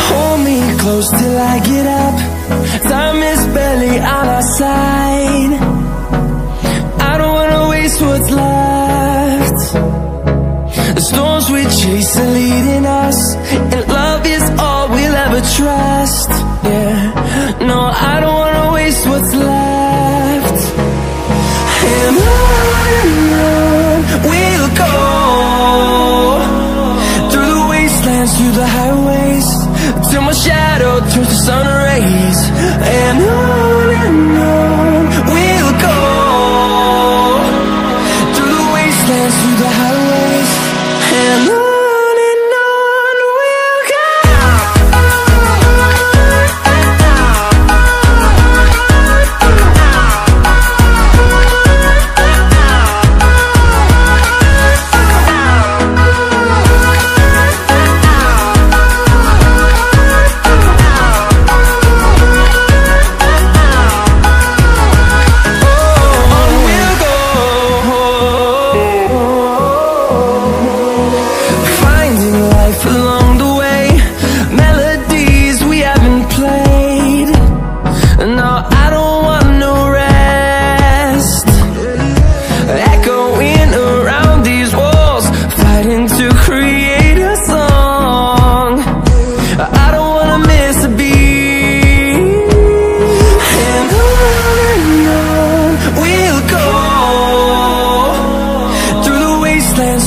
Hold me close till I get up. Time is barely on our side. I don't wanna waste what's left. The storms we chase are leading us, and love is all we'll ever trust. Yeah, no, I don't wanna waste what's left. And on we'll go, through the wastelands, through the highways, till my shadow turns to sun rays. And on we'll go, through the wastelands, through the highways, and on we'll go.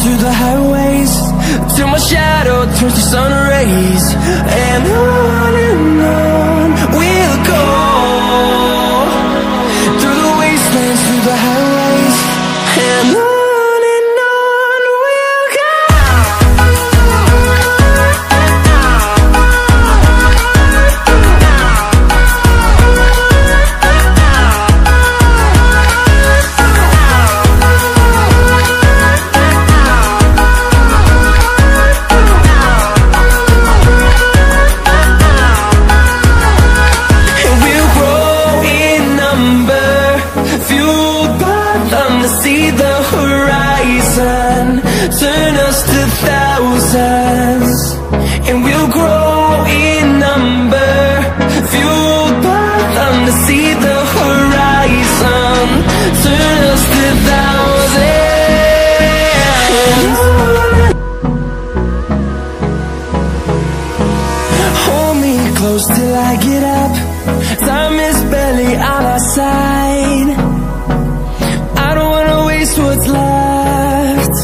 Through the highways, till my shadow turns to sun rays. And on we'll go, through the wastelands, through the highways, and on we'll go. See the horizon, turn us to thousands, and we'll grow in number, fueled by them to see the horizon, turn us to thousands. Hold me close till I get up. Time is barely on our side. What's left?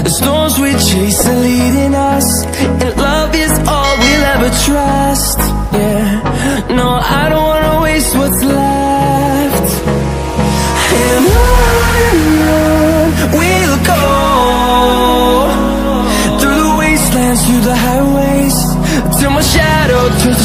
The storms we chase are leading us, and love is all we'll ever trust. Yeah, no, I don't wanna waste what's left. And on we'll go, through the wastelands, through the highways, till my shadow turns to